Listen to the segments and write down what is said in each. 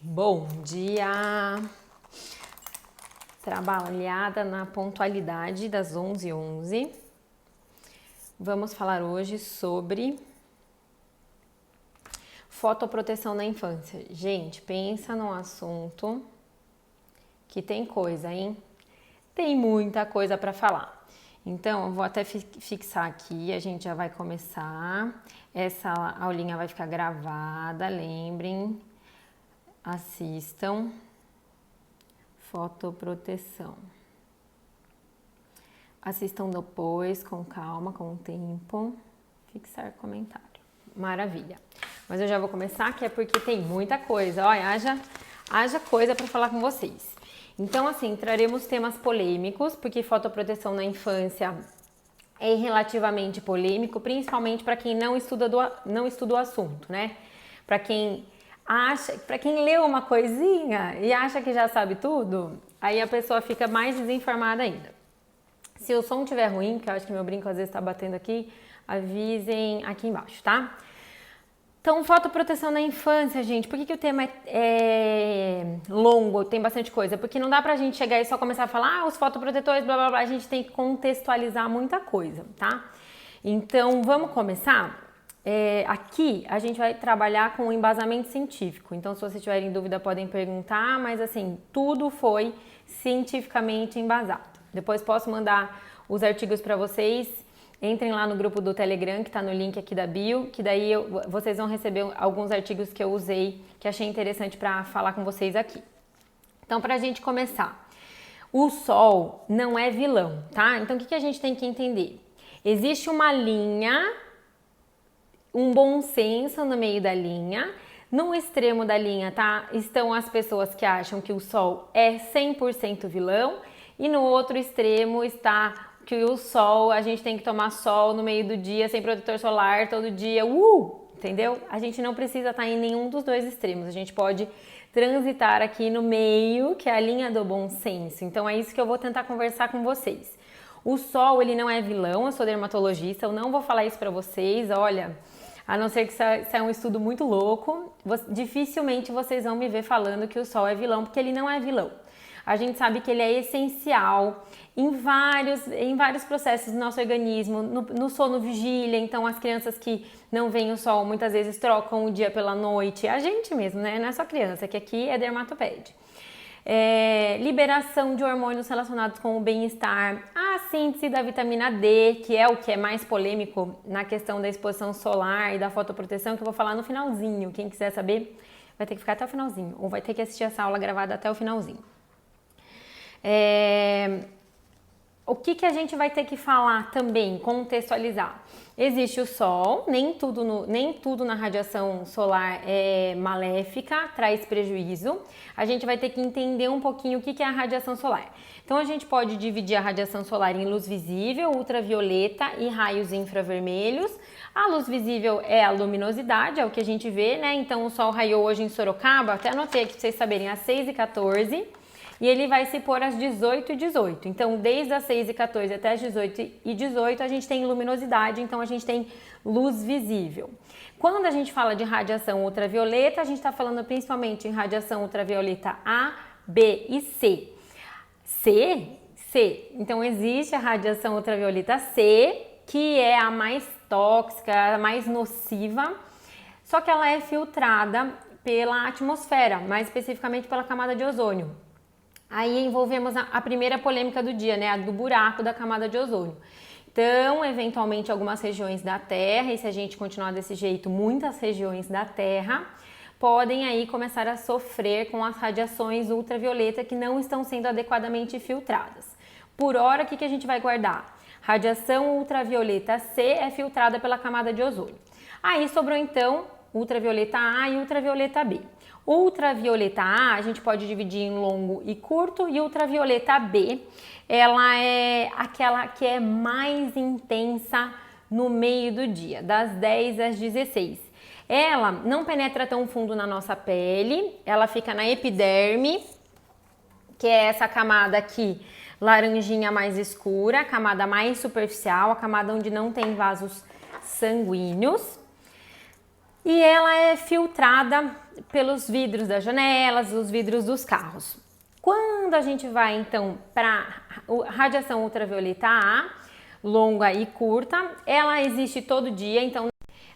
Bom dia! Trabalhada na pontualidade das 11h11. Vamos falar hoje sobre fotoproteção na infância. Gente, pensa num assunto que tem coisa, hein? Tem muita coisa para falar. Então, eu vou até fixar aqui, a gente já vai começar. Essa aulinha vai ficar gravada, lembrem. Assistam. Fotoproteção. Assistam depois, com calma, com o tempo. Fixar comentário. Maravilha. Mas eu já vou começar, que é porque tem muita coisa. Olha, haja coisa para falar com vocês. Então, assim, traremos temas polêmicos, porque fotoproteção na infância é relativamente polêmico, principalmente para quem não estuda o assunto, né? Para quem leu uma coisinha e acha que já sabe tudo, aí a pessoa fica mais desinformada ainda. Se o som estiver ruim, que eu acho que meu brinco às vezes está batendo aqui, avisem aqui embaixo, tá? Então, fotoproteção na infância, gente, por que o tema é longo, tem bastante coisa? Porque não dá pra gente chegar e só começar a falar, os fotoprotetores, blá, blá, blá, a gente tem que contextualizar muita coisa, tá? Então, vamos começar? Aqui, a gente vai trabalhar com o embasamento científico, então, se vocês tiverem dúvida, podem perguntar, mas, assim, tudo foi cientificamente embasado. Depois posso mandar os artigos para vocês. Entrem lá no grupo do Telegram, que está no link aqui da bio, que daí vocês vão receber alguns artigos que eu usei, que achei interessante para falar com vocês aqui. Então, para a gente começar, o sol não é vilão, tá? Então, o que a gente tem que entender? Existe uma linha, um bom senso no meio da linha. No extremo da linha, tá? Estão as pessoas que acham que o sol é 100% vilão, e no outro extremo está que o sol, a gente tem que tomar sol no meio do dia, sem protetor solar, todo dia, entendeu? A gente não precisa estar em nenhum dos dois extremos, a gente pode transitar aqui no meio, que é a linha do bom senso. Então é isso que eu vou tentar conversar com vocês. O sol, ele não é vilão, eu sou dermatologista, eu não vou falar isso pra vocês, olha, a não ser que isso é um estudo muito louco, dificilmente vocês vão me ver falando que o sol é vilão, porque ele não é vilão. A gente sabe que ele é essencial em vários processos do nosso organismo, no sono vigília. Então, as crianças que não veem o sol muitas vezes trocam o dia pela noite. A gente mesmo, né? Não é só criança, que aqui é dermatopede. Liberação de hormônios relacionados com o bem-estar, a síntese da vitamina D, que é o que é mais polêmico na questão da exposição solar e da fotoproteção, que eu vou falar no finalzinho. Quem quiser saber vai ter que ficar até o finalzinho, ou vai ter que assistir essa aula gravada até o finalzinho. O que a gente vai ter que falar também, contextualizar? Existe o sol, nem tudo na radiação solar é maléfica, traz prejuízo. A gente vai ter que entender um pouquinho o que é a radiação solar. Então, a gente pode dividir a radiação solar em luz visível, ultravioleta e raios infravermelhos. A luz visível é a luminosidade, é o que a gente vê, né? Então, o sol raiou hoje em Sorocaba, até anotei aqui para vocês saberem, às 6h14. E ele vai se pôr às 18h18. Então, desde as 6h14 até as 18h18, a gente tem luminosidade, então a gente tem luz visível. Quando a gente fala de radiação ultravioleta, a gente está falando principalmente em radiação ultravioleta A, B e C. C. Então, existe a radiação ultravioleta C, que é a mais tóxica, a mais nociva, só que ela é filtrada pela atmosfera, mais especificamente pela camada de ozônio. Aí envolvemos a primeira polêmica do dia, né? A do buraco da camada de ozônio. Então, eventualmente, algumas regiões da Terra, e se a gente continuar desse jeito, muitas regiões da Terra, podem aí começar a sofrer com as radiações ultravioleta que não estão sendo adequadamente filtradas. Por hora, o que a gente vai guardar? Radiação ultravioleta C é filtrada pela camada de ozônio. Aí sobrou, então, ultravioleta A e ultravioleta B. Ultravioleta A, a gente pode dividir em longo e curto, e ultravioleta B, ela é aquela que é mais intensa no meio do dia, das 10 às 16. Ela não penetra tão fundo na nossa pele, ela fica na epiderme, que é essa camada aqui, laranjinha mais escura, a camada mais superficial, a camada onde não tem vasos sanguíneos. E ela é filtrada pelos vidros das janelas, os vidros dos carros. Quando a gente vai então para radiação ultravioleta A, longa e curta, ela existe todo dia, então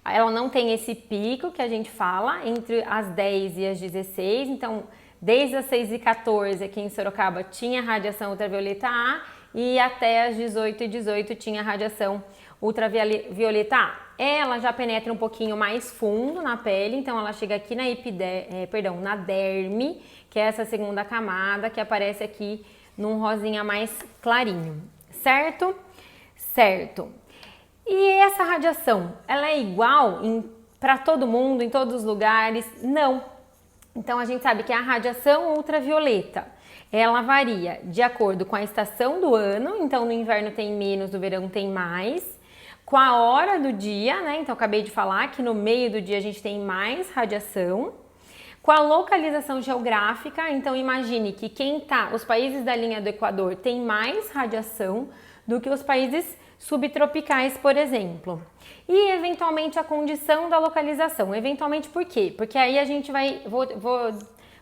ela não tem esse pico que a gente fala entre as 10 e as 16, então desde as 6h14 aqui em Sorocaba tinha radiação ultravioleta A e até as 18h18 tinha radiação ultravioleta A. Ela já penetra um pouquinho mais fundo na pele, então ela chega aqui na derme, que é essa segunda camada que aparece aqui num rosinha mais clarinho, certo? Certo. E essa radiação, ela é igual para todo mundo, em todos os lugares? Não. Então a gente sabe que a radiação ultravioleta, ela varia de acordo com a estação do ano, então no inverno tem menos, no verão tem mais. Com a hora do dia, né? Então, acabei de falar que no meio do dia a gente tem mais radiação. Com a localização geográfica, então imagine que os países da linha do Equador têm mais radiação do que os países subtropicais, por exemplo. E, eventualmente, a condição da localização. Eventualmente, por quê? Porque aí a gente vou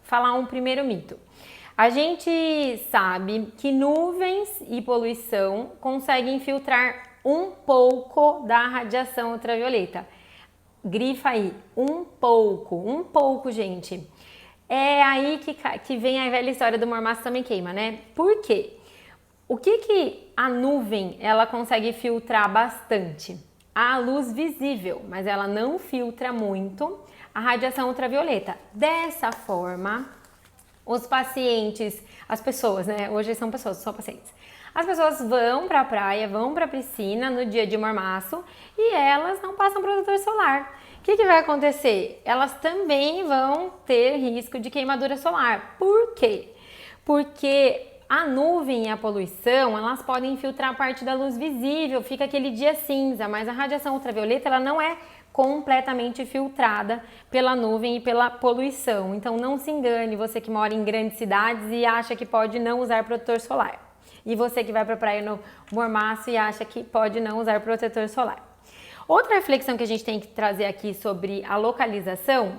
falar um primeiro mito. A gente sabe que nuvens e poluição conseguem filtrar um pouco da radiação ultravioleta. Grifa aí, um pouco, gente. É aí que vem a velha história do mormaço também queima, né? Por quê? O que a nuvem ela consegue filtrar bastante? A luz visível, mas ela não filtra muito a radiação ultravioleta. Dessa forma, os pacientes, as pessoas, né? Hoje são pessoas, são pacientes. As pessoas vão para a praia, vão para a piscina no dia de mormaço e elas não passam protetor solar. O que vai acontecer? Elas também vão ter risco de queimadura solar. Por quê? Porque a nuvem e a poluição, elas podem infiltrar parte da luz visível, fica aquele dia cinza, mas a radiação ultravioleta ela não é completamente filtrada pela nuvem e pela poluição. Então não se engane, você que mora em grandes cidades e acha que pode não usar protetor solar. E você que vai para a praia no mormaço e acha que pode não usar protetor solar. Outra reflexão que a gente tem que trazer aqui sobre a localização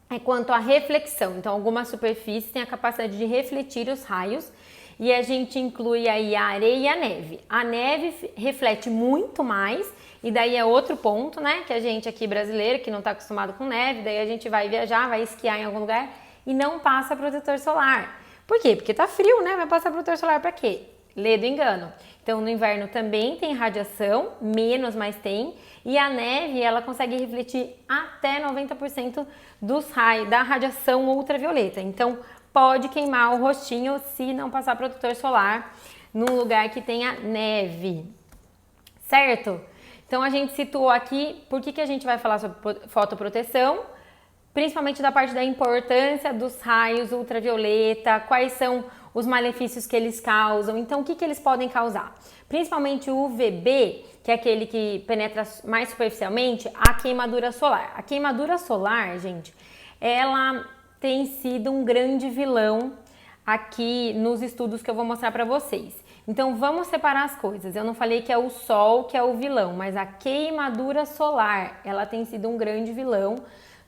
é quanto à reflexão. Então, algumas superfícies têm a capacidade de refletir os raios e a gente inclui aí a areia e a neve. A neve reflete muito mais e daí é outro ponto, né? Que a gente aqui brasileiro, que não está acostumado com neve, daí a gente vai viajar, vai esquiar em algum lugar e não passa protetor solar. Por quê? Porque tá frio, né? Vai passar protetor solar para quê? Lê do engano. Então, no inverno também tem radiação, menos, mas tem. E a neve, ela consegue refletir até 90% dos raios da radiação ultravioleta. Então, pode queimar o rostinho se não passar protetor solar num lugar que tenha neve. Certo? Então, a gente situou aqui por que a gente vai falar sobre fotoproteção, principalmente da parte da importância dos raios ultravioleta, quais são os malefícios que eles causam, então o que eles podem causar? Principalmente o UVB, que é aquele que penetra mais superficialmente, a queimadura solar. A queimadura solar, gente, ela tem sido um grande vilão aqui nos estudos que eu vou mostrar para vocês. Então vamos separar as coisas. Eu não falei que é o sol que é o vilão, mas a queimadura solar, ela tem sido um grande vilão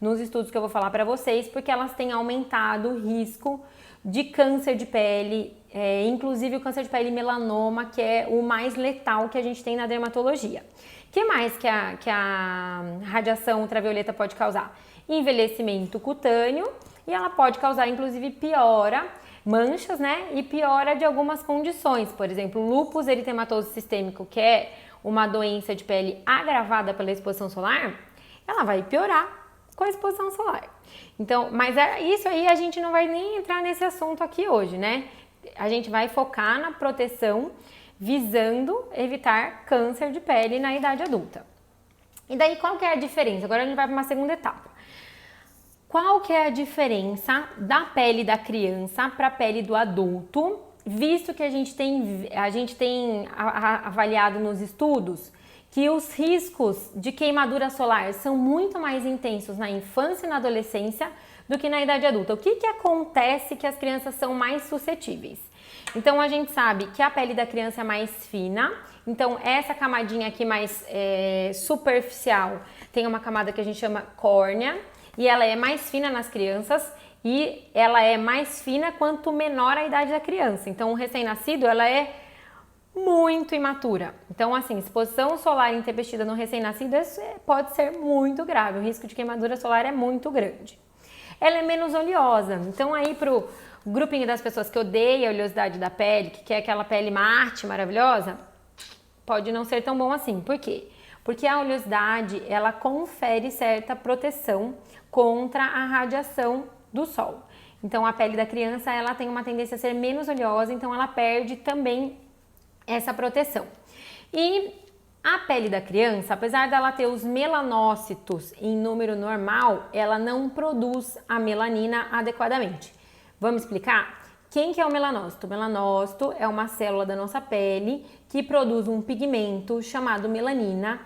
nos estudos que eu vou falar para vocês, porque elas têm aumentado o risco de câncer de pele, inclusive o câncer de pele melanoma, que é o mais letal que a gente tem na dermatologia. O que mais que a radiação ultravioleta pode causar? Envelhecimento cutâneo, e ela pode causar inclusive piora, manchas, né? E piora de algumas condições, por exemplo, lúpus eritematoso sistêmico, que é uma doença de pele agravada pela exposição solar, ela vai piorar com a exposição solar. Então, mas isso aí a gente não vai nem entrar nesse assunto aqui hoje, né? A gente vai focar na proteção visando evitar câncer de pele na idade adulta. E daí qual que é a diferença? Agora a gente vai para uma segunda etapa. Qual que é a diferença da pele da criança para a pele do adulto, visto que a gente tem avaliado nos estudos que os riscos de queimadura solar são muito mais intensos na infância e na adolescência do que na idade adulta. O que acontece que as crianças são mais suscetíveis? Então, a gente sabe que a pele da criança é mais fina, então essa camadinha aqui mais superficial tem uma camada que a gente chama córnea, e ela é mais fina nas crianças e ela é mais fina quanto menor a idade da criança. Então, o recém-nascido, ela é muito imatura. Então, assim, exposição solar intempestiva no recém-nascido pode ser muito grave. O risco de queimadura solar é muito grande. Ela é menos oleosa. Então, aí pro grupinho das pessoas que odeia a oleosidade da pele, que quer aquela pele mate, maravilhosa, pode não ser tão bom assim. Por quê? Porque a oleosidade, ela confere certa proteção contra a radiação do sol. Então, a pele da criança, ela tem uma tendência a ser menos oleosa, então ela perde também essa proteção. E a pele da criança, apesar dela ter os melanócitos em número normal, ela não produz a melanina adequadamente. Vamos explicar? Quem que é o melanócito? O melanócito é uma célula da nossa pele que produz um pigmento chamado melanina,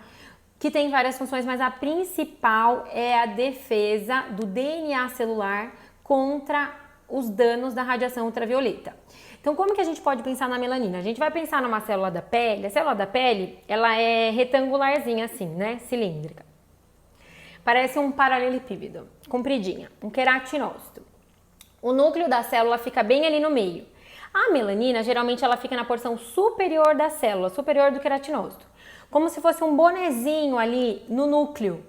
que tem várias funções, mas a principal é a defesa do DNA celular contra os danos da radiação ultravioleta. Então, como que a gente pode pensar na melanina? A gente vai pensar numa célula da pele. A célula da pele, ela é retangularzinha assim, né? Cilíndrica. Parece um paralelepípedo, compridinha, um queratinócito. O núcleo da célula fica bem ali no meio. A melanina, geralmente, ela fica na porção superior da célula, superior do queratinócito. Como se fosse um bonezinho ali no núcleo,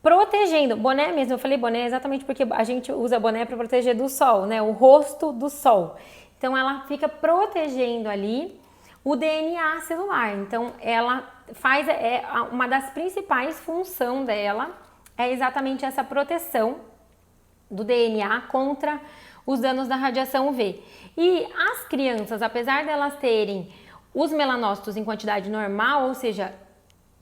protegendo. Boné mesmo, eu falei boné exatamente porque a gente usa boné para proteger do sol, né? O rosto do sol. Então, ela fica protegendo ali o DNA celular. Então, ela faz, uma das principais funções dela é exatamente essa proteção do DNA contra os danos da radiação UV. E as crianças, apesar delas terem os melanócitos em quantidade normal, ou seja,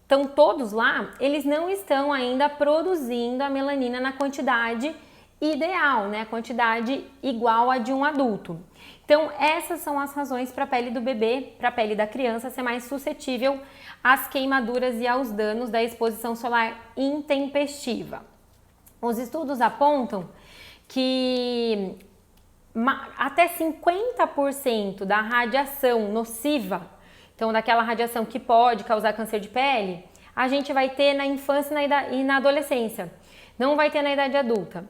estão todos lá, eles não estão ainda produzindo a melanina na quantidade ideal, né? A quantidade igual a de um adulto. Então, essas são as razões para a pele do bebê, para a pele da criança ser mais suscetível às queimaduras e aos danos da exposição solar intempestiva. Os estudos apontam que até 50% da radiação nociva, então daquela radiação que pode causar câncer de pele, a gente vai ter na infância e na adolescência, não vai ter na idade adulta.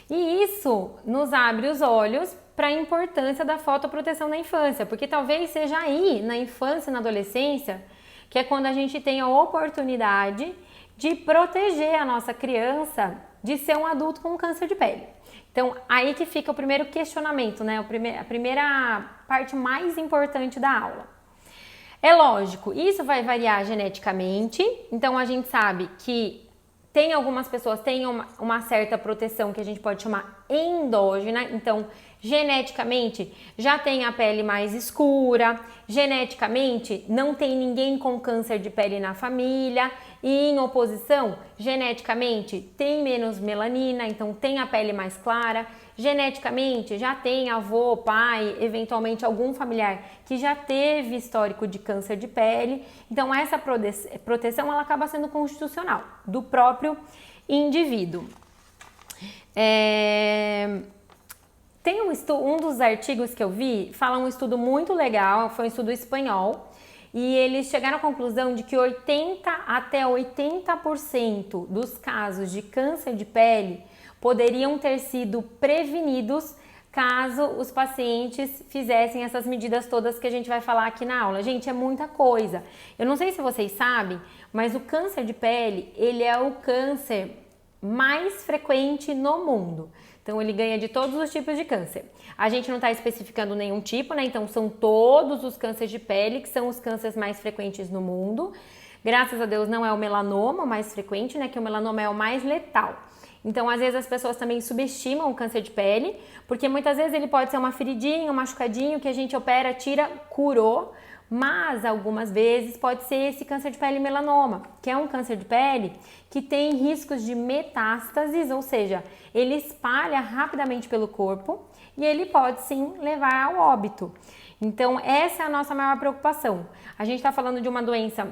E isso nos abre os olhos para a importância da fotoproteção na infância, porque talvez seja aí, na infância e na adolescência, que é quando a gente tem a oportunidade de proteger a nossa criança de ser um adulto com câncer de pele. Então, aí que fica o primeiro questionamento, né? A primeira parte mais importante da aula. É lógico, isso vai variar geneticamente, então a gente sabe que tem algumas pessoas que têm uma certa proteção que a gente pode chamar endógena, então geneticamente já tem a pele mais escura, geneticamente não tem ninguém com câncer de pele na família e em oposição, geneticamente tem menos melanina, então tem a pele mais clara, geneticamente já tem avô, pai, eventualmente algum familiar que já teve histórico de câncer de pele, então essa proteção ela acaba sendo constitucional do próprio indivíduo. Tem um dos artigos que eu vi, fala um estudo muito legal, foi um estudo espanhol, e eles chegaram à conclusão de que 80 até 80% dos casos de câncer de pele poderiam ter sido prevenidos caso os pacientes fizessem essas medidas todas que a gente vai falar aqui na aula. Gente, é muita coisa. Eu não sei se vocês sabem, mas o câncer de pele, ele é o câncer mais frequente no mundo. Então, ele ganha de todos os tipos de câncer. A gente não está especificando nenhum tipo, né? Então, são todos os cânceres de pele que são os cânceres mais frequentes no mundo. Graças a Deus, não é o melanoma o mais frequente, né? Que o melanoma é o mais letal. Então, às vezes, as pessoas também subestimam o câncer de pele, porque muitas vezes ele pode ser uma feridinha, um machucadinho que a gente opera, tira, curou, mas algumas vezes pode ser esse câncer de pele melanoma, que é um câncer de pele que tem riscos de metástases, ou seja, ele espalha rapidamente pelo corpo e ele pode sim levar ao óbito. Então, essa é a nossa maior preocupação. A gente está falando de uma doença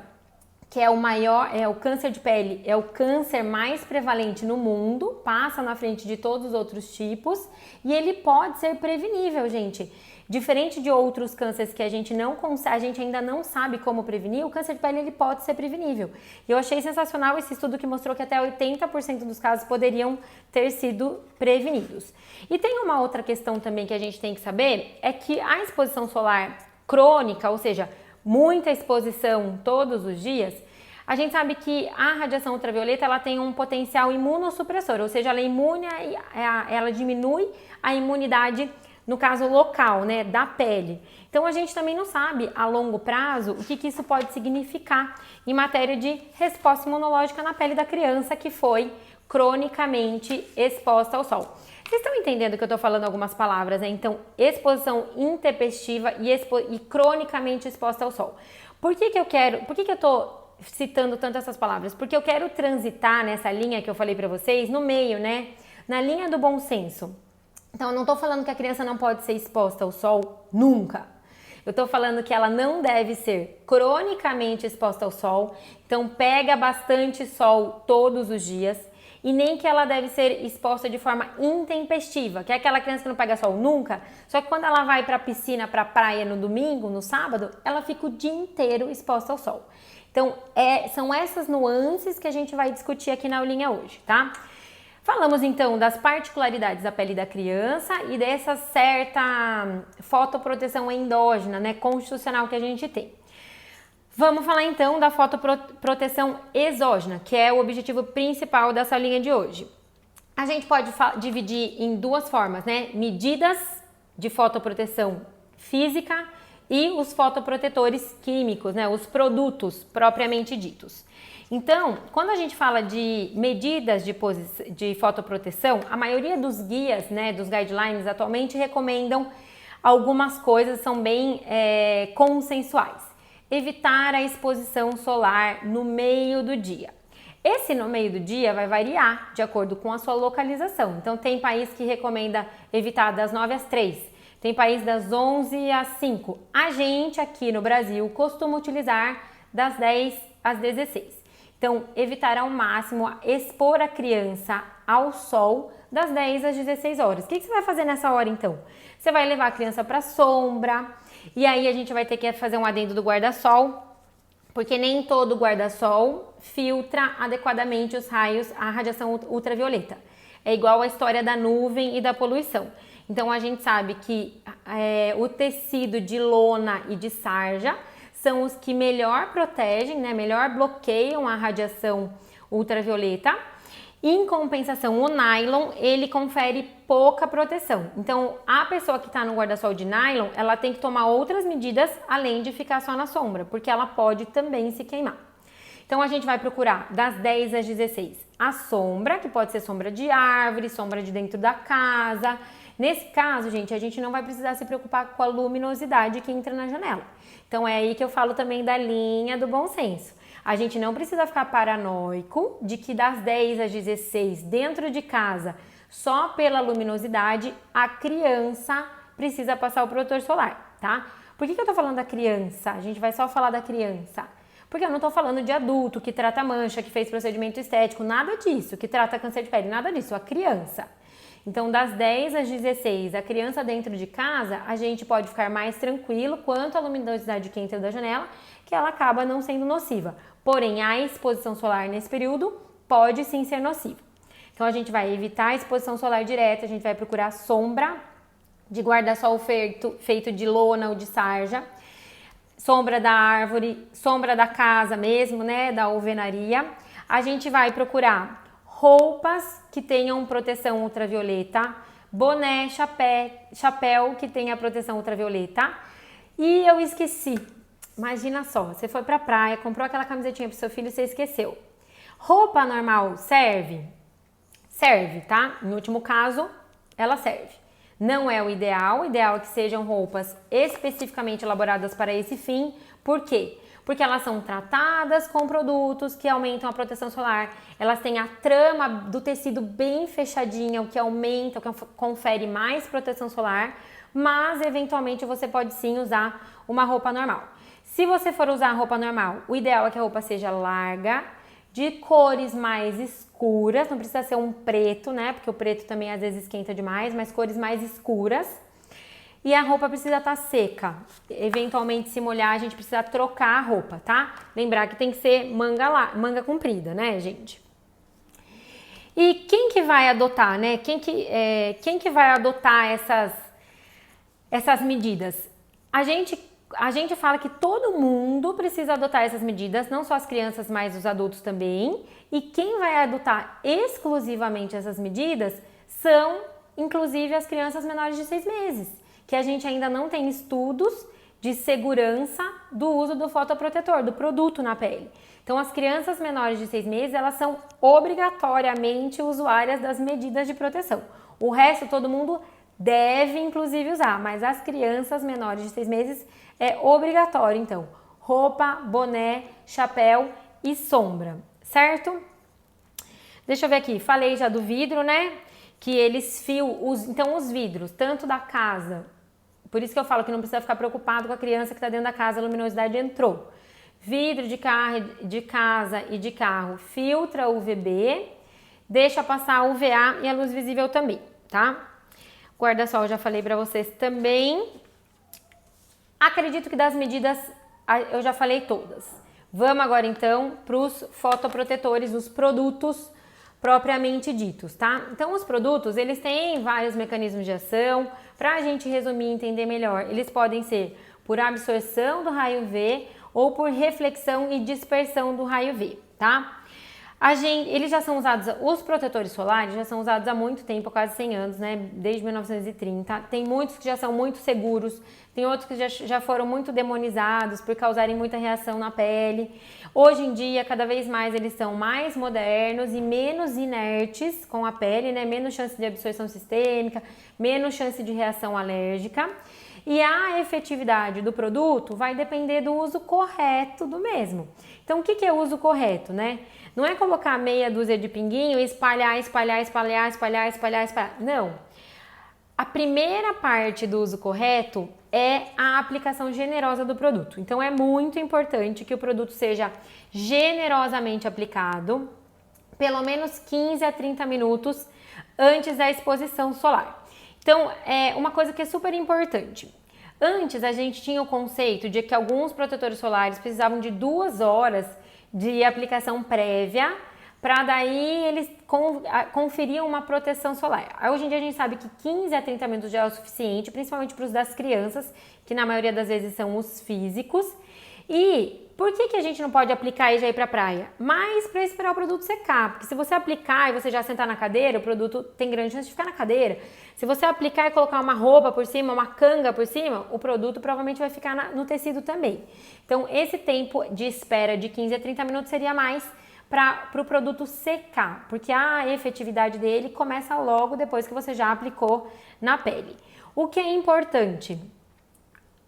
que é o maior, o câncer de pele, é o câncer mais prevalente no mundo, passa na frente de todos os outros tipos e ele pode ser prevenível, gente. Diferente de outros cânceres que a gente ainda não sabe como prevenir, o câncer de pele ele pode ser prevenível. E eu achei sensacional esse estudo que mostrou que até 80% dos casos poderiam ter sido prevenidos. E tem uma outra questão também que a gente tem que saber, é que a exposição solar crônica, ou seja, muita exposição todos os dias, a gente sabe que a radiação ultravioleta ela tem um potencial imunossupressor, ou seja, ela diminui a imunidade, no caso local, né, da pele. Então a gente também não sabe a longo prazo o que isso pode significar em matéria de resposta imunológica na pele da criança que foi cronicamente exposta ao sol. Vocês estão entendendo que eu estou falando algumas palavras, né? Então, exposição intempestiva e cronicamente exposta ao sol. Por que eu estou citando tanto essas palavras? Porque eu quero transitar nessa linha que eu falei para vocês, no meio, né? Na linha do bom senso. Então, eu não estou falando que a criança não pode ser exposta ao sol nunca. Eu estou falando que ela não deve ser cronicamente exposta ao sol. Então, pega bastante sol todos os dias. E nem que ela deve ser exposta de forma intempestiva, que é aquela criança que não pega sol nunca, só que quando ela vai para a piscina, para a praia no domingo, no sábado, ela fica o dia inteiro exposta ao sol. Então, são essas nuances que a gente vai discutir aqui na aulinha hoje, tá? Falamos então das particularidades da pele da criança e dessa certa fotoproteção endógena, né, constitucional que a gente tem. Vamos falar então da fotoproteção exógena, que é o objetivo principal dessa linha de hoje. A gente pode dividir em duas formas, né? Medidas de fotoproteção física e os fotoprotetores químicos, né? Os produtos propriamente ditos. Então, quando a gente fala de medidas de fotoproteção, a maioria dos guias, né, dos guidelines atualmente recomendam algumas coisas, são bem consensuais. Evitar a exposição solar no meio do dia. Esse no meio do dia vai variar de acordo com a sua localização. Então, tem país que recomenda evitar das 9 às 3, tem país das 11 às 5. A gente aqui no Brasil costuma utilizar das 10 às 16. Então, evitar ao máximo expor a criança ao sol das 10 às 16 horas. O que você vai fazer nessa hora então? Você vai levar a criança para a sombra, e aí a gente vai ter que fazer um adendo do guarda-sol, porque nem todo guarda-sol filtra adequadamente os raios, a radiação ultravioleta. É igual a história da nuvem e da poluição. Então a gente sabe que o tecido de lona e de sarja são os que melhor protegem, né, melhor bloqueiam a radiação ultravioleta. Em compensação, o nylon, ele confere pouca proteção. Então, a pessoa que está no guarda-sol de nylon, ela tem que tomar outras medidas além de ficar só na sombra, porque ela pode também se queimar. Então, a gente vai procurar das 10 às 16 a sombra, que pode ser sombra de árvore, sombra de dentro da casa. Nesse caso, gente, a gente não vai precisar se preocupar com a luminosidade que entra na janela. Então, é aí que eu falo também da linha do bom senso. A gente não precisa ficar paranoico de que das 10 às 16 dentro de casa, só pela luminosidade, a criança precisa passar o protetor solar, tá? Por que eu tô falando da criança? A gente vai só falar da criança. Porque eu não tô falando de adulto que trata mancha, que fez procedimento estético, nada disso, que trata câncer de pele, nada disso, a criança. Então, das 10 às 16, a criança dentro de casa, a gente pode ficar mais tranquilo quanto à luminosidade que entra da janela, que ela acaba não sendo nociva. Porém, a exposição solar nesse período pode sim ser nociva. Então, a gente vai evitar a exposição solar direta, a gente vai procurar sombra de guarda-sol feito de lona ou de sarja, sombra da árvore, sombra da casa mesmo, né, da alvenaria. A gente vai procurar roupas que tenham proteção ultravioleta, boné, chapéu que tenha proteção ultravioleta. E eu esqueci, imagina só, você foi pra praia, comprou aquela camisetinha pro seu filho e você esqueceu. Roupa normal serve? Serve, tá? Em último caso, ela serve. Não é o ideal é que sejam roupas especificamente elaboradas para esse fim. Por quê? Porque elas são tratadas com produtos que aumentam a proteção solar, elas têm a trama do tecido bem fechadinha, o que aumenta, o que confere mais proteção solar, mas eventualmente você pode sim usar uma roupa normal. Se você for usar roupa normal, o ideal é que a roupa seja larga, de cores mais escuras, não precisa ser um preto, né? Porque o preto também às vezes esquenta demais, mas cores mais escuras. E a roupa precisa estar seca. Eventualmente, se molhar, a gente precisa trocar a roupa, tá? Lembrar que tem que ser manga comprida, né, gente? E quem que vai adotar, né? Quem que vai adotar essas medidas? A gente fala que todo mundo precisa adotar essas medidas, não só as crianças, mas os adultos também. E quem vai adotar exclusivamente essas medidas são, inclusive, as crianças menores de 6 meses, que a gente ainda não tem estudos de segurança do uso do fotoprotetor, do produto na pele. Então, as crianças menores de 6 meses, elas são obrigatoriamente usuárias das medidas de proteção. O resto, todo mundo deve, inclusive, usar, mas as crianças menores de 6 meses é obrigatório, então, roupa, boné, chapéu e sombra, certo? Deixa eu ver aqui, falei já do vidro, né? Que eles então os vidros, tanto da casa, por isso que eu falo que não precisa ficar preocupado com a criança que está dentro da casa, a luminosidade entrou. Vidro de casa e de carro filtra UVB, deixa passar a UVA e a luz visível também, tá? Guarda-sol, já falei para vocês também. Acredito que das medidas eu já falei todas. Vamos agora então para os fotoprotetores, os produtos propriamente ditos, tá? Então os produtos, eles têm vários mecanismos de ação. Para a gente resumir e entender melhor, eles podem ser por absorção do raio UV ou por reflexão e dispersão do raio UV, tá? Eles já são usados, os protetores solares já são usados há muito tempo, há quase 100 anos, né? Desde 1930. Tem muitos que já são muito seguros, tem outros que já foram muito demonizados por causarem muita reação na pele. Hoje em dia, cada vez mais eles são mais modernos e menos inertes com a pele, né? Menos chance de absorção sistêmica, menos chance de reação alérgica. E a efetividade do produto vai depender do uso correto do mesmo. Então, o que é o uso correto, né? Não é colocar meia dúzia de pinguinho e espalhar. Não. A primeira parte do uso correto é a aplicação generosa do produto. Então, é muito importante que o produto seja generosamente aplicado, pelo menos 15 a 30 minutos antes da exposição solar. Então, é uma coisa que é super importante. Antes, a gente tinha o conceito de que alguns protetores solares precisavam de 2 horas de aplicação prévia para daí eles conferiam uma proteção solar. Hoje em dia a gente sabe que 15 a 30 minutos já é o suficiente, principalmente para os das crianças, que na maioria das vezes são os físicos. E por que a gente não pode aplicar e já ir para a praia? Mas para esperar o produto secar, porque se você aplicar e você já sentar na cadeira, o produto tem grande chance de ficar na cadeira. Se você aplicar e colocar uma roupa por cima, uma canga por cima, o produto provavelmente vai ficar no tecido também. Então esse tempo de espera de 15 a 30 minutos seria mais para o produto secar, porque a efetividade dele começa logo depois que você já aplicou na pele. O que é importante?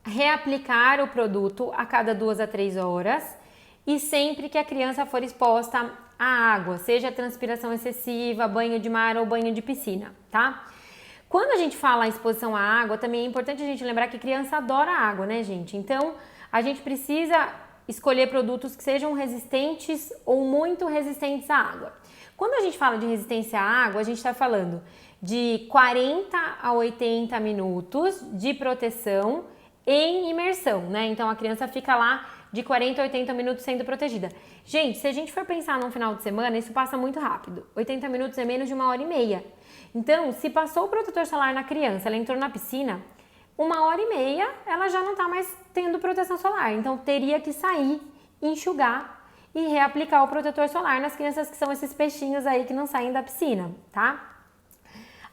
Reaplicar o produto a cada 2 a 3 horas e sempre que a criança for exposta à água, seja transpiração excessiva, banho de mar ou banho de piscina, tá? Quando a gente fala em exposição à água, também é importante a gente lembrar que criança adora água, né, gente? Então, a gente precisa escolher produtos que sejam resistentes ou muito resistentes à água. Quando a gente fala de resistência à água, a gente está falando de 40 a 80 minutos de proteção em imersão, né? Então a criança fica lá de 40 a 80 minutos sendo protegida. Gente, se a gente for pensar num final de semana, isso passa muito rápido. 80 minutos é menos de 1h30. Então, se passou o protetor solar na criança, ela entrou na piscina, 1h30 ela já não tá mais tendo proteção solar. Então teria que sair, enxugar e reaplicar o protetor solar nas crianças que são esses peixinhos aí que não saem da piscina, tá?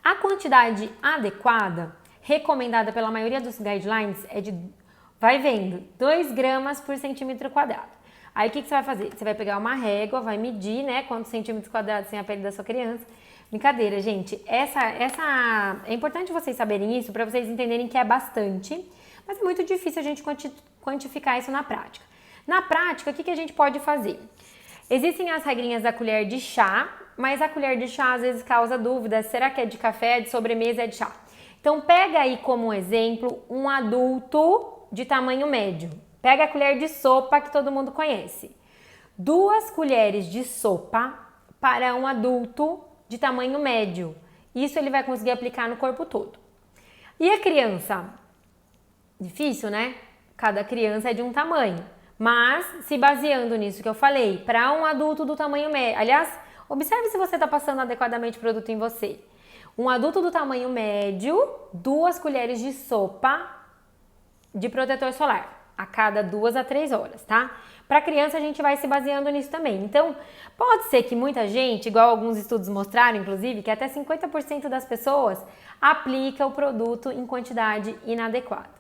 A quantidade adequada recomendada pela maioria dos guidelines é de, vai vendo, 2 gramas por centímetro quadrado. Aí o que você vai fazer? Você vai pegar uma régua, vai medir, né, quantos centímetros quadrados tem a pele da sua criança. Brincadeira, gente. É importante vocês saberem isso para vocês entenderem que é bastante, mas é muito difícil a gente quantificar isso na prática. Na prática, o que a gente pode fazer? Existem as regrinhas da colher de chá, mas a colher de chá às vezes causa dúvidas. Será que é de café, é de sobremesa, é de chá? Então pega aí como exemplo um adulto de tamanho médio, Pega a colher de sopa que todo mundo conhece. 2 colheres de sopa para um adulto de tamanho médio. Isso ele vai conseguir aplicar no corpo todo. E a criança? Difícil, né? Cada criança é de um tamanho. Mas, se baseando nisso que eu falei, para um adulto do tamanho médio... Aliás, observe se você está passando adequadamente o produto em você. Um adulto do tamanho médio, 2 colheres de sopa de protetor solar a cada 2 a 3 horas, tá? Para criança a gente vai se baseando nisso também. Então, pode ser que muita gente, igual alguns estudos mostraram, inclusive, que até 50% das pessoas aplica o produto em quantidade inadequada.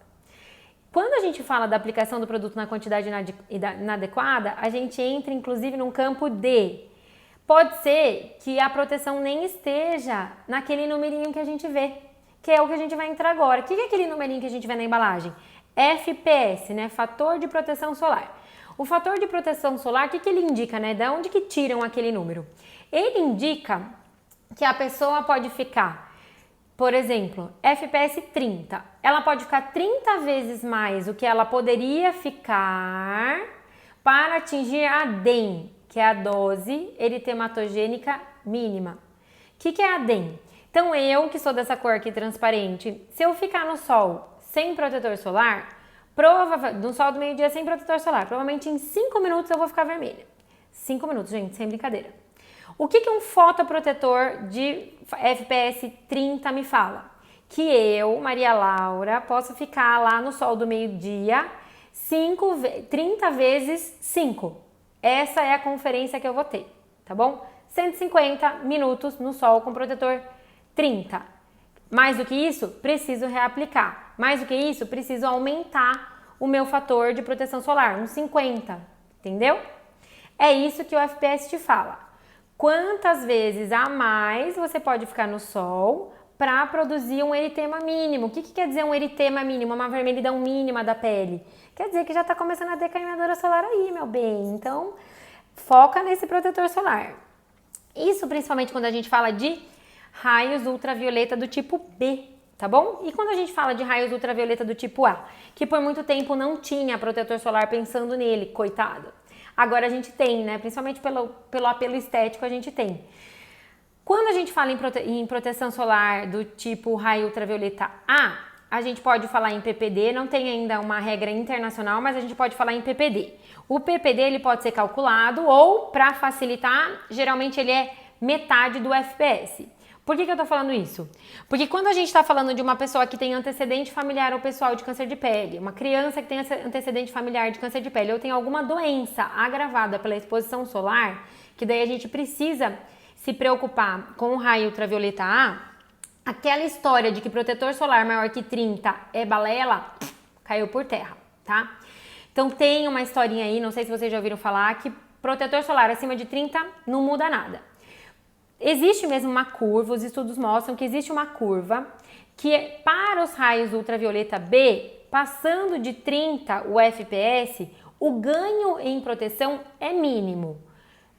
Quando a gente fala da aplicação do produto na quantidade inadequada, a gente entra, inclusive, num campo de... Pode ser que a proteção nem esteja naquele numerinho que a gente vê, que é o que a gente vai entrar agora. O que é aquele numerinho que a gente vê na embalagem? FPS, né? Fator de proteção solar. O fator de proteção solar, o que ele indica, né? Da onde que tiram aquele número? Ele indica que a pessoa pode ficar, por exemplo, FPS 30. Ela pode ficar 30 vezes mais o que ela poderia ficar para atingir a DEM, que é a dose eritematogênica mínima. O que é a DEM? Então eu, que sou dessa cor aqui transparente, se eu ficar no sol sem protetor solar, no sol do meio-dia sem protetor solar, provavelmente em 5 minutos eu vou ficar vermelha. 5 minutos, gente, sem brincadeira. O que um fotoprotetor de FPS 30 me fala? Que eu, Maria Laura, posso ficar lá no sol do meio-dia 30 vezes 5. Essa é a conferência que eu vou ter, tá bom? 150 minutos no sol com protetor 30. Mais do que isso, preciso reaplicar. Mais do que isso, preciso aumentar o meu fator de proteção solar, uns 50, entendeu? É isso que o FPS te fala. Quantas vezes a mais você pode ficar no sol para produzir um eritema mínimo? O que quer dizer um eritema mínimo? Uma vermelhidão mínima da pele. Quer dizer que já está começando a ter queimadura solar aí, meu bem. Então, foca nesse protetor solar. Isso principalmente quando a gente fala de raios ultravioleta do tipo B, tá bom? E quando a gente fala de raios ultravioleta do tipo A, que por muito tempo não tinha protetor solar pensando nele, coitado. Agora a gente tem, né? Principalmente pelo apelo estético a gente tem. Quando a gente fala em proteção solar do tipo raio ultravioleta A, a gente pode falar em PPD, não tem ainda uma regra internacional, mas a gente pode falar em PPD. O PPD ele pode ser calculado ou, para facilitar, geralmente ele é metade do FPS. Por que eu tô falando isso? Porque quando a gente tá falando de uma pessoa que tem antecedente familiar ou pessoal de câncer de pele, uma criança que tem antecedente familiar de câncer de pele ou tem alguma doença agravada pela exposição solar, que daí a gente precisa se preocupar com o raio ultravioleta A, aquela história de que protetor solar maior que 30 é balela, caiu por terra, tá? Então tem uma historinha aí, não sei se vocês já ouviram falar, que protetor solar acima de 30 não muda nada. Existe mesmo uma curva, os estudos mostram que existe uma curva que para os raios ultravioleta B, passando de 30 o FPS, o ganho em proteção é mínimo.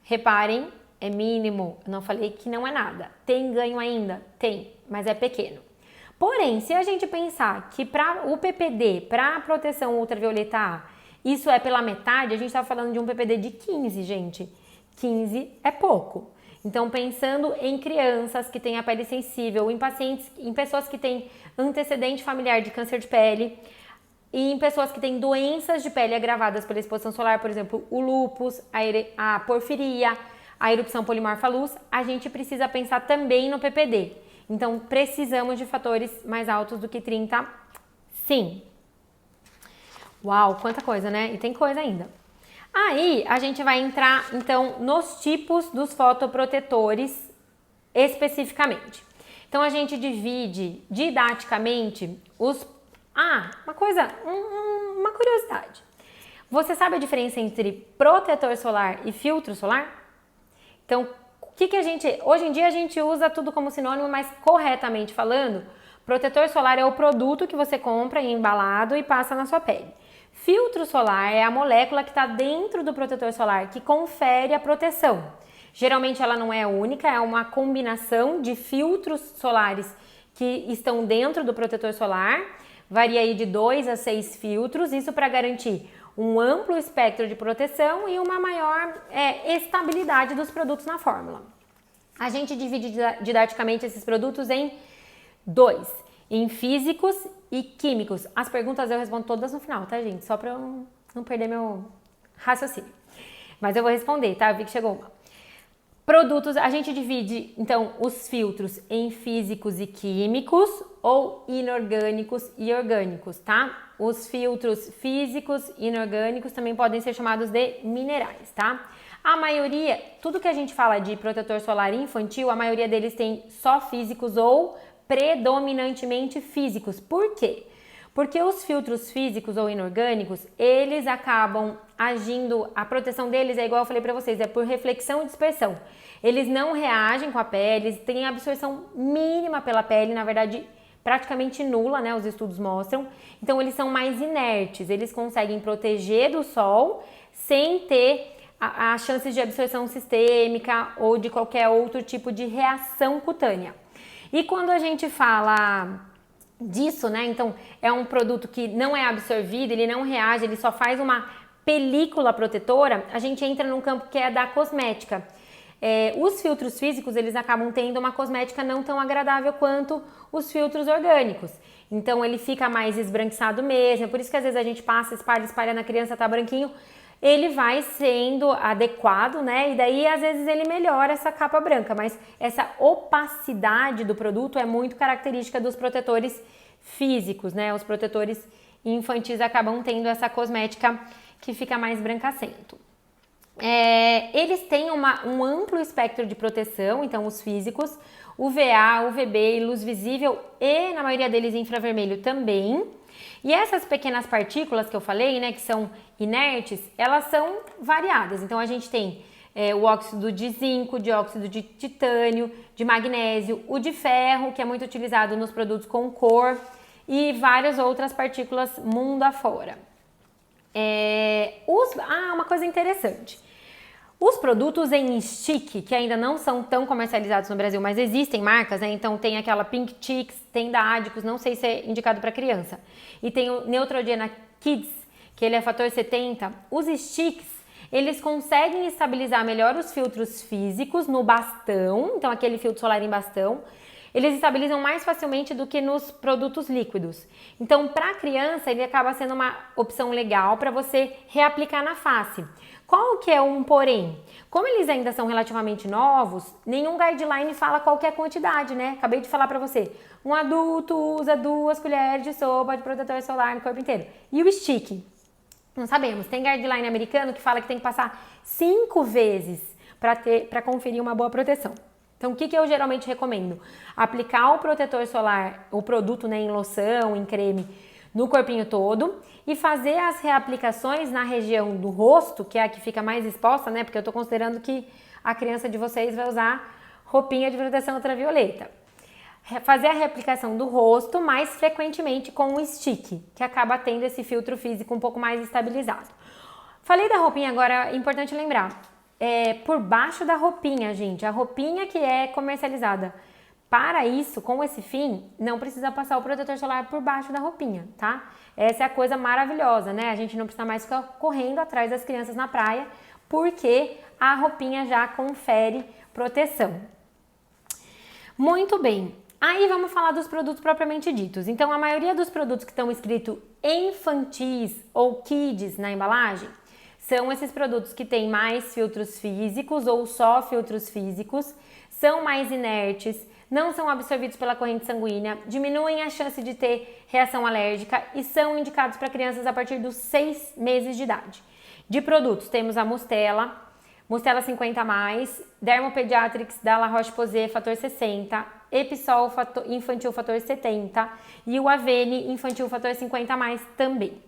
Reparem, é mínimo, eu não falei que não é nada. Tem ganho ainda? Tem, mas é pequeno. Porém, se a gente pensar que para o PPD, para a proteção ultravioleta A, isso é pela metade, a gente está falando de um PPD de 15, gente. 15 é pouco. Então, pensando em crianças que têm a pele sensível, em pessoas que têm antecedente familiar de câncer de pele e em pessoas que têm doenças de pele agravadas pela exposição solar, por exemplo, o lúpus, a porfiria, a erupção polimorfa luz, a gente precisa pensar também no PPD. Então, precisamos de fatores mais altos do que 30, sim. Uau, quanta coisa, né? E tem coisa ainda. Aí, a gente vai entrar, então, nos tipos dos fotoprotetores especificamente. Então, a gente divide didaticamente os... uma curiosidade. Você sabe a diferença entre protetor solar e filtro solar? Então, o que a gente... Hoje em dia, a gente usa tudo como sinônimo, mas corretamente falando, protetor solar é o produto que você compra embalado e passa na sua pele. Filtro solar é a molécula que está dentro do protetor solar, que confere a proteção. Geralmente ela não é única, é uma combinação de filtros solares que estão dentro do protetor solar. Varia aí de 2 a 6 filtros, isso para garantir um amplo espectro de proteção e uma maior estabilidade dos produtos na fórmula. A gente divide didaticamente esses produtos em 2, em físicos e químicos. As perguntas eu respondo todas no final, tá, gente? Só para eu não perder meu raciocínio. Mas eu vou responder, tá? Eu vi que chegou uma. Produtos, a gente divide, então, os filtros em físicos e químicos ou inorgânicos e orgânicos, tá? Os filtros físicos e inorgânicos também podem ser chamados de minerais, tá? A maioria, tudo que a gente fala de protetor solar infantil, a maioria deles tem só físicos ou predominantemente físicos. Por quê? Porque os filtros físicos ou inorgânicos, eles acabam agindo, a proteção deles é igual eu falei pra vocês, é por reflexão e dispersão. Eles não reagem com a pele, eles têm absorção mínima pela pele, na verdade praticamente nula, né, os estudos mostram. Então eles são mais inertes, eles conseguem proteger do sol sem ter a chance de absorção sistêmica ou de qualquer outro tipo de reação cutânea. E quando a gente fala disso, né? Então, é um produto que não é absorvido, ele não reage, ele só faz uma película protetora, a gente entra num campo que é da cosmética. Os filtros físicos, eles acabam tendo uma cosmética não tão agradável quanto os filtros orgânicos. Então, ele fica mais esbranquiçado mesmo, é por isso que às vezes a gente passa, espalha na criança, tá branquinho, ele vai sendo adequado, né? E daí, às vezes, ele melhora essa capa branca, mas essa opacidade do produto é muito característica dos protetores físicos, né? Os protetores infantis acabam tendo essa cosmética que fica mais brancacento. Eles têm um amplo espectro de proteção, então os físicos, UVA, UVB e luz visível e, na maioria deles, infravermelho também. E essas pequenas partículas que eu falei, né, que são inertes, elas são variadas. Então, a gente tem o óxido de zinco, dióxido de titânio, de magnésio, o de ferro, que é muito utilizado nos produtos com cor, e várias outras partículas mundo afora. Uma coisa interessante. Os produtos em stick, que ainda não são tão comercializados no Brasil, mas existem marcas, né? Então tem aquela Pink Chicks, tem da Adicus, não sei se é indicado para criança. E tem o Neutrogena Kids, que ele é fator 70. Os sticks, eles conseguem estabilizar melhor os filtros físicos no bastão, então aquele filtro solar em bastão. Eles estabilizam mais facilmente do que nos produtos líquidos. Então, para a criança, ele acaba sendo uma opção legal para você reaplicar na face. Qual que é um porém? Como eles ainda são relativamente novos, nenhum guideline fala qualquer quantidade, né? Acabei de falar para você. Um adulto usa 2 colheres de sopa de protetor solar no corpo inteiro. E o stick? Não sabemos. Tem guideline americano que fala que tem que passar 5 vezes para conferir uma boa proteção. Então, o que eu geralmente recomendo? Aplicar o protetor solar, o produto, né, em loção, em creme, no corpinho todo e fazer as reaplicações na região do rosto, que é a que fica mais exposta, né? Porque eu tô considerando que a criança de vocês vai usar roupinha de proteção ultravioleta. Fazer a reaplicação do rosto mais frequentemente com o stick, que acaba tendo esse filtro físico um pouco mais estabilizado. Falei da roupinha, agora é importante lembrar. Por baixo da roupinha, gente, a roupinha que é comercializada. Para isso, com esse fim, não precisa passar o protetor solar por baixo da roupinha, tá? Essa é a coisa maravilhosa, né? A gente não precisa mais ficar correndo atrás das crianças na praia, porque a roupinha já confere proteção. Muito bem. Aí vamos falar dos produtos propriamente ditos. Então, a maioria dos produtos que estão escritos infantis ou kids na embalagem são esses produtos que têm mais filtros físicos ou só filtros físicos, são mais inertes, não são absorvidos pela corrente sanguínea, diminuem a chance de ter reação alérgica e são indicados para crianças a partir dos 6 meses de idade. De produtos, temos a Mustela 50+, Dermopediatrics da La Roche-Posay, fator 60, Episol infantil, fator 70 e o Avene infantil, fator 50+, também.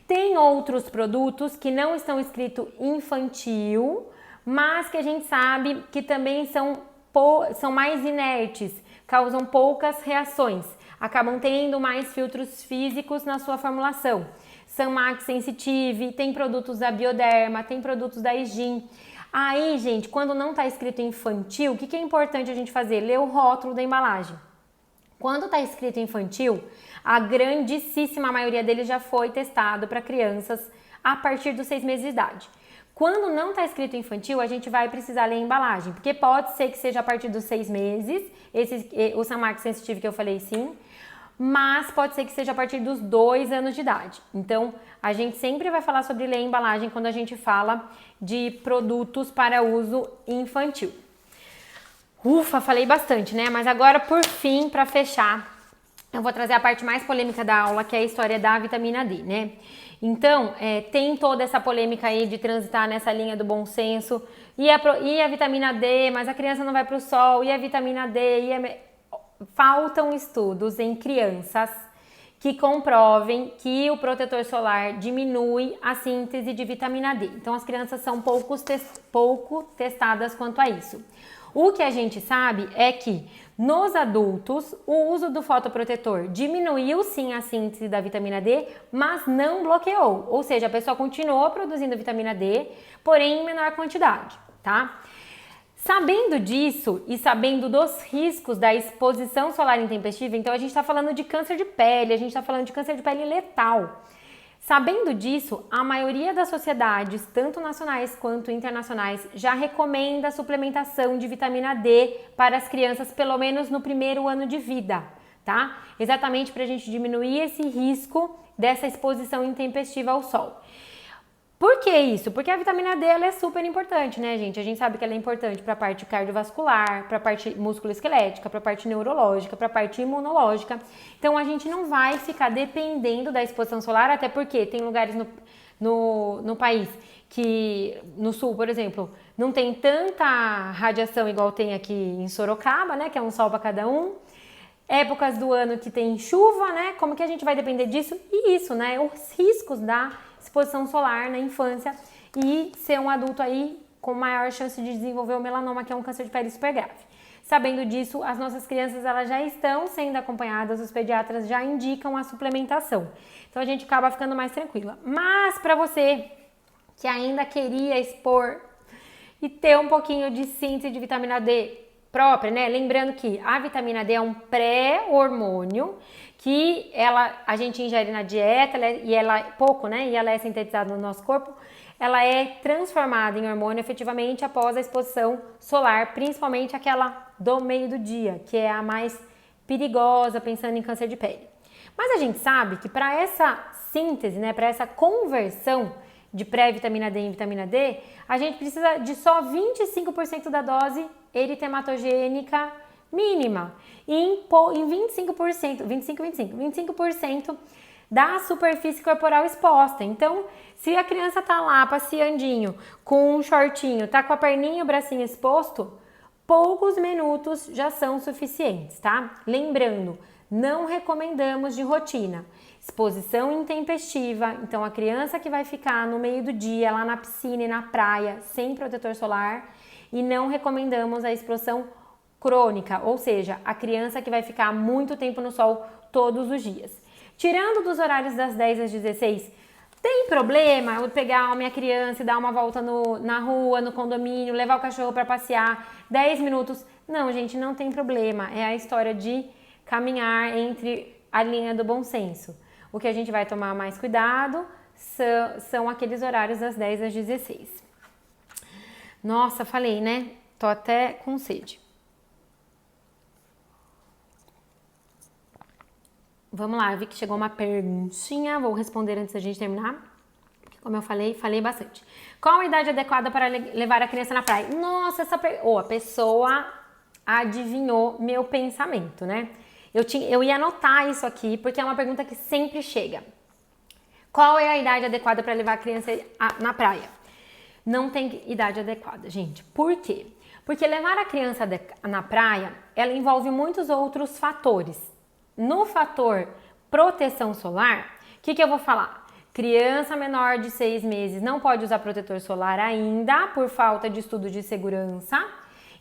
Tem outros produtos que não estão escrito infantil, mas que a gente sabe que também são mais inertes, causam poucas reações, acabam tendo mais filtros físicos na sua formulação. Sanmax Sensitive, tem produtos da Bioderma, tem produtos da Egin. Aí, gente, quando não está escrito infantil, o que é importante a gente fazer? Ler o rótulo da embalagem. Quando está escrito infantil, a grandíssima maioria deles já foi testado para crianças a partir dos 6 meses de idade. Quando não está escrito infantil, a gente vai precisar ler a embalagem, porque pode ser que seja a partir dos 6 meses, o Samark Sensitive que eu falei sim, mas pode ser que seja a partir dos 2 anos de idade. Então, a gente sempre vai falar sobre ler a embalagem quando a gente fala de produtos para uso infantil. Ufa, falei bastante, né? Mas agora, por fim, para fechar, eu vou trazer a parte mais polêmica da aula, que é a história da vitamina D, né? Então, tem toda essa polêmica aí de transitar nessa linha do bom senso, e a vitamina D, mas a criança não vai para o sol, e a vitamina D, faltam estudos em crianças que comprovem que o protetor solar diminui a síntese de vitamina D. Então, as crianças são pouco testadas quanto a isso. O que a gente sabe é que nos adultos, o uso do fotoprotetor diminuiu sim a síntese da vitamina D, mas não bloqueou. Ou seja, a pessoa continuou produzindo vitamina D, porém em menor quantidade, tá? Sabendo disso e sabendo dos riscos da exposição solar intempestiva, então a gente está falando de câncer de pele, a gente está falando de câncer de pele letal. Sabendo disso, a maioria das sociedades, tanto nacionais quanto internacionais, já recomenda a suplementação de vitamina D para as crianças, pelo menos no primeiro ano de vida, tá? Exatamente para a gente diminuir esse risco dessa exposição intempestiva ao sol. Por que isso? Porque a vitamina D ela é super importante, né, gente? A gente sabe que ela é importante para a parte cardiovascular, para a parte musculoesquelética, para a parte neurológica, para a parte imunológica. Então, a gente não vai ficar dependendo da exposição solar, até porque tem lugares no país que, no sul, por exemplo, não tem tanta radiação igual tem aqui em Sorocaba, né, que é um sol para cada um. Épocas do ano que tem chuva, né? Como que a gente vai depender disso? E isso, né? Os riscos da exposição solar na infância e ser um adulto aí com maior chance de desenvolver o melanoma, que é um câncer de pele super grave. Sabendo disso, as nossas crianças elas já estão sendo acompanhadas, os pediatras já indicam a suplementação. Então a gente acaba ficando mais tranquila. Mas para você que ainda queria expor e ter um pouquinho de síntese de vitamina D própria, né? Lembrando que a vitamina D é um pré-hormônio que a gente ingere na dieta e ela é pouco, né? E ela é sintetizada no nosso corpo. Ela é transformada em hormônio efetivamente após a exposição solar, principalmente aquela do meio do dia, que é a mais perigosa, pensando em câncer de pele. Mas a gente sabe que para essa síntese, né? Para essa conversão de pré-vitamina D em vitamina D, a gente precisa de só 25% da dose eritematogênica mínima e em 25% da superfície corporal exposta. Então, se a criança tá lá passeandinho com um shortinho, tá com a perninha e o bracinho exposto, poucos minutos já são suficientes, tá? Lembrando, não recomendamos de rotina. Exposição intempestiva, então a criança que vai ficar no meio do dia lá na piscina e na praia sem protetor solar, e não recomendamos a exposição crônica, ou seja, a criança que vai ficar muito tempo no sol todos os dias. Tirando dos horários das 10 às 16, tem problema eu pegar a minha criança e dar uma volta na rua, no condomínio, levar o cachorro para passear 10 minutos? Não, gente, não tem problema. É a história de caminhar entre a linha do bom senso. O que a gente vai tomar mais cuidado são aqueles horários das 10 às 16. Nossa, falei, né? Tô até com sede. Vamos lá, eu vi que chegou uma perguntinha, vou responder antes da gente terminar. Como eu falei bastante. Qual a idade adequada para levar a criança na praia? Nossa, a pessoa adivinhou meu pensamento, né? Eu ia anotar isso aqui, porque é uma pergunta que sempre chega. Qual é a idade adequada para levar a criança na praia? Não tem idade adequada, gente. Por quê? Porque levar a criança na praia, ela envolve muitos outros fatores. No fator proteção solar, o que eu vou falar? Criança menor de 6 meses não pode usar protetor solar ainda, por falta de estudo de segurança.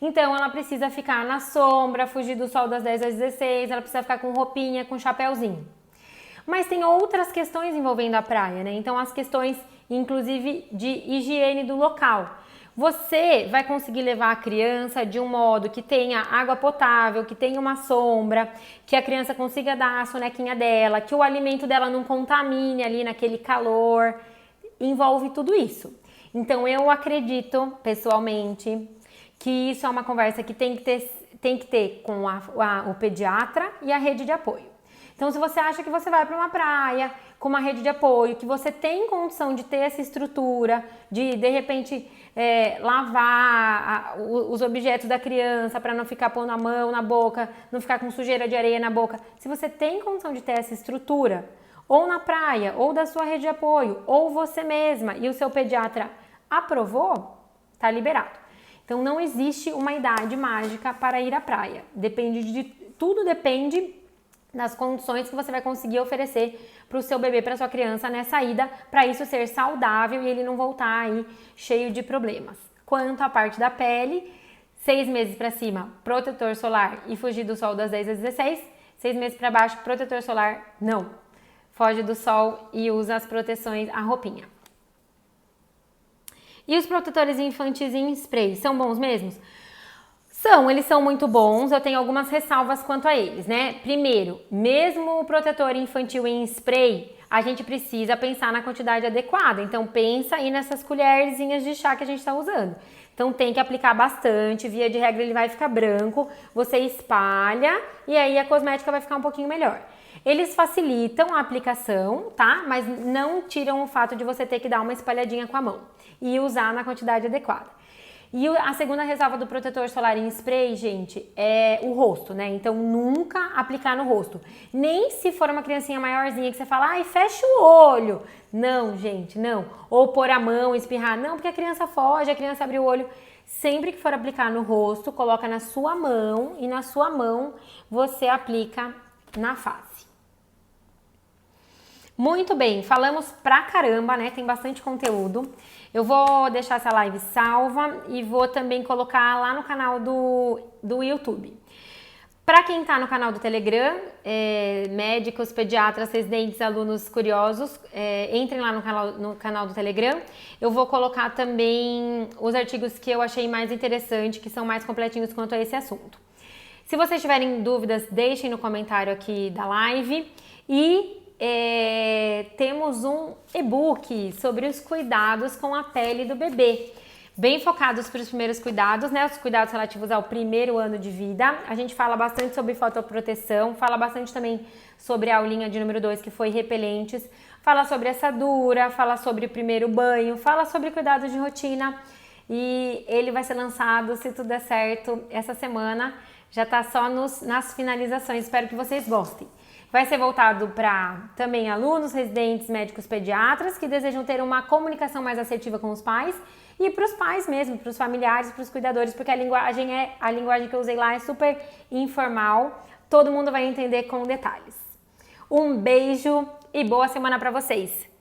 Então, ela precisa ficar na sombra, fugir do sol das 10 às 16, ela precisa ficar com roupinha, com chapéuzinho. Mas tem outras questões envolvendo a praia, né? Então, as questões, inclusive, de higiene do local. Você vai conseguir levar a criança de um modo que tenha água potável, que tenha uma sombra, que a criança consiga dar a sonequinha dela, que o alimento dela não contamine ali naquele calor. envolve tudo isso. Então eu acredito, pessoalmente, que isso é uma conversa que tem que ter com o pediatra e a rede de apoio. Então, se você acha que você vai para uma praia com uma rede de apoio, que você tem condição de ter essa estrutura, de repente, lavar os objetos da criança para não ficar pondo a mão na boca, não ficar com sujeira de areia na boca. Se você tem condição de ter essa estrutura, ou na praia, ou da sua rede de apoio, ou você mesma, e o seu pediatra aprovou, tá liberado. Então, não existe uma idade mágica para ir à praia. Tudo depende das condições que você vai conseguir oferecer para o seu bebê, para sua criança nessa ida, para isso ser saudável e ele não voltar aí cheio de problemas. Quanto à parte da pele, 6 meses para cima, protetor solar e fugir do sol das 10 às 16, 6 meses para baixo, protetor solar não. Foge do sol e usa as proteções, a roupinha. E os protetores infantis em spray, são bons mesmos? Eles são muito bons, eu tenho algumas ressalvas quanto a eles, né? Primeiro, mesmo o protetor infantil em spray, a gente precisa pensar na quantidade adequada. Então, pensa aí nessas colherzinhas de chá que a gente está usando. Então, tem que aplicar bastante, via de regra ele vai ficar branco, você espalha e aí a cosmética vai ficar um pouquinho melhor. Eles facilitam a aplicação, tá? Mas não tiram o fato de você ter que dar uma espalhadinha com a mão e usar na quantidade adequada. E a segunda ressalva do protetor solar em spray, gente, é o rosto, né? Então, nunca aplicar no rosto. Nem se for uma criancinha maiorzinha que você fala, ai, fecha o olho. Não, gente, não. Ou pôr a mão, espirrar. Não, porque a criança foge, a criança abre o olho. Sempre que for aplicar no rosto, coloca na sua mão e na sua mão você aplica na face. Muito bem, falamos pra caramba, né? Tem bastante conteúdo. Eu vou deixar essa live salva e vou também colocar lá no canal do YouTube. Para quem tá no canal do Telegram, médicos, pediatras, residentes, alunos curiosos, entrem lá no canal do Telegram. Eu vou colocar também os artigos que eu achei mais interessante, que são mais completinhos quanto a esse assunto. Se vocês tiverem dúvidas, deixem no comentário aqui da live e temos um e-book sobre os cuidados com a pele do bebê, bem focados para os primeiros cuidados, né? Os cuidados relativos ao primeiro ano de vida. A gente fala bastante sobre fotoproteção, fala bastante também sobre a aulinha de número 2, que foi repelentes, fala sobre assadura, fala sobre o primeiro banho, fala sobre cuidados de rotina e ele vai ser lançado, se tudo der certo, essa semana. Já tá só nas finalizações, espero que vocês gostem. Vai ser voltado para também alunos, residentes, médicos, pediatras que desejam ter uma comunicação mais assertiva com os pais e para os pais mesmo, para os familiares, para os cuidadores, porque a linguagem que eu usei lá é super informal, todo mundo vai entender com detalhes. Um beijo e boa semana para vocês!